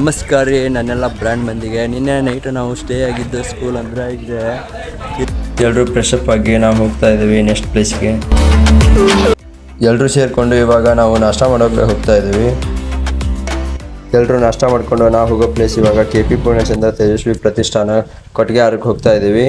ನಮಸ್ಕಾರ ರೀ ನನ್ನೆಲ್ಲ ಬ್ರ್ಯಾಂಡ್ ಮಂದಿಗೆ. ನಿನ್ನೆ ನೈಟು ನಾವು ಸ್ಟೇ ಆಗಿದ್ದು ಸ್ಕೂಲ್ ಅಂದರೆ ಇದೆ. ಎಲ್ಲರೂ ಫ್ರೆಶಪ್ ಆಗಿ ನಾವು ಹೋಗ್ತಾ ಇದ್ದೀವಿ ನೆಕ್ಸ್ಟ್ ಪ್ಲೇಸ್ಗೆ. ಎಲ್ಲರೂ ಸೇರಿಕೊಂಡು ಇವಾಗ ನಾವು ನಾಷ್ಟ ಮಾಡೋಕ್ಕೆ ಹೋಗ್ತಾ ಇದ್ದೀವಿ. ಎಲ್ಲರೂ ನಾಷ್ಟ ಮಾಡಿಕೊಂಡು ನಾವು ಹೋಗೋ ಪ್ಲೇಸ್ ಇವಾಗ KP ಪೂರ್ಣಚಂದ್ರ ತೇಜಸ್ವಿ ಪ್ರತಿಷ್ಠಾನ ಕೊಟ್ಟಿಗೆ ಆರಕ್ಕೆ ಹೋಗ್ತಾ ಇದ್ದೀವಿ.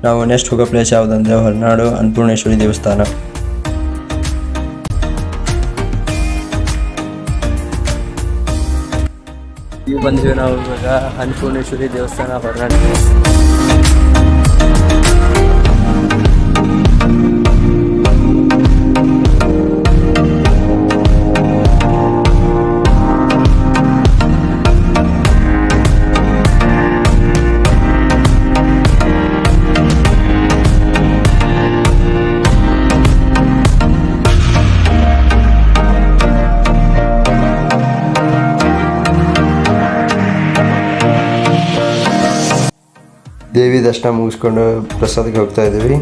ನಾವು ನೆಕ್ಸ್ಟ್ ಹೋಗೋ ಪ್ಲೇಸ್ ಯಾವುದಂದರೆ ಹೊರನಾಡು ಅನ್ನಪೂರ್ಣೇಶ್ವರಿ ದೇವಸ್ಥಾನ. ಈಗ ಬಂದ್ವಿ ನಾವು ಇವಾಗ ಅನ್ನಪೂರ್ಣೇಶ್ವರಿ ದೇವಸ್ಥಾನ ಹೊರನಾಡು. ದೇವಿ ದರ್ಶನ ಮುಗಿಸ್ಕೊಂಡು ಪ್ರಸಾದಕ್ಕೆ ಹೋಗ್ತಾ ಇದ್ದೀವಿ.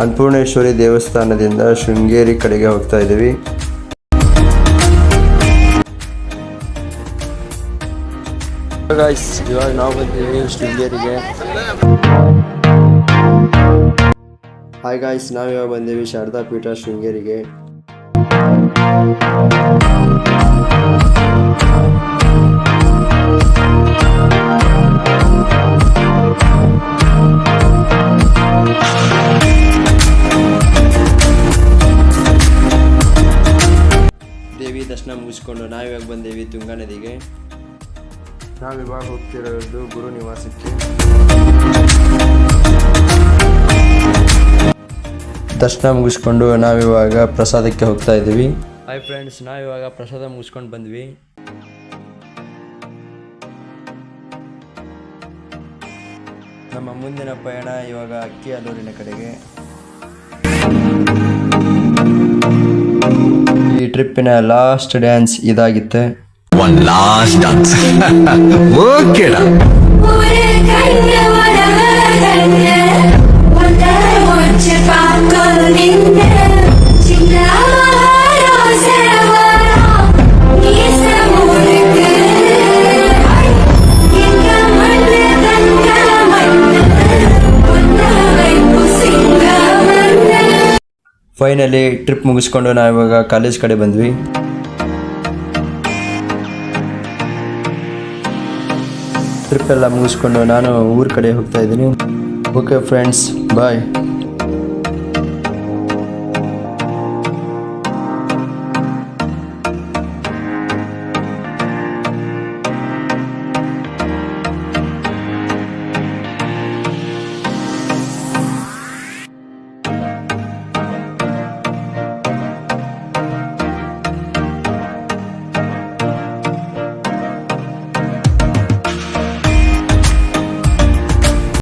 ಅನ್ನಪೂರ್ಣೇಶ್ವರಿ ದೇವಸ್ಥಾನದಿಂದ ಶೃಂಗೇರಿ ಕಡೆಗೆ ಹೋಗ್ತಾ ಇದ್ದೀವಿ. ಇವಾಗ ನಾವು ಬಂದಿದ್ದೀವಿ ಶೃಂಗೇರಿಗೆ. ಹಾಯ್ ಗಾಯ್ಸ್, ನಾವಿವಾಗ ಬಂದೀವಿ ಶಾರದಾ ಪೀಠ ಶೃಂಗೇರಿಗೆ. ದೇವಿ ದರ್ಶನ ಮುಗಿಸ್ಕೊಂಡು ನಾವಿವಾಗ ಬಂದೇವಿ ತುಂಗಾ ನದಿಗೆ. ನಾವಿವಾಗ ಹೋಗ್ತಿರೋದು ಗುರು ನಿವಾಸಕ್ಕೆ. ದರ್ಶನ ಮುಗಿಸ್ಕೊಂಡು ನಾವಿವಾಗ ಪ್ರಸಾದಕ್ಕೆ ಹೋಗ್ತಾ ಇದ್ದೀವಿ. ಹಾಯ್ ಫ್ರೆಂಡ್ಸ್, ನಾವಿವಾಗ ಪ್ರಸಾದ ಮುಗಿಸ್ಕೊಂಡು ಬಂದ್ವಿ. ನಮ್ಮ ಮುಂದಿನ ಪಯಣ ಇವಾಗ ಅಕ್ಕಿಆಲೂರಿನ ಕಡೆಗೆ. ಈ ಟ್ರಿಪ್ಪಿನ ಲಾಸ್ಟ್ ಡ್ಯಾನ್ಸ್ ಇದಾಗಿತ್ತು. One last dance. Okay. Finally trip ಮುಗಿಸ್ಕೊಂಡು ನಾವಿವಾಗ ಕಾಲೇಜ್ ಕಡೆ ಬಂದ್ವಿ. ಟ್ರಿಪ್ ಎಲ್ಲ ಮುಗಿಸ್ಕೊಂಡು ನಾನು ಊರ ಕಡೆ ಹೋಗ್ತಾ ಇದ್ದೀನಿ. ಓಕೆ ಫ್ರೆಂಡ್ಸ್, ಬಾಯ್.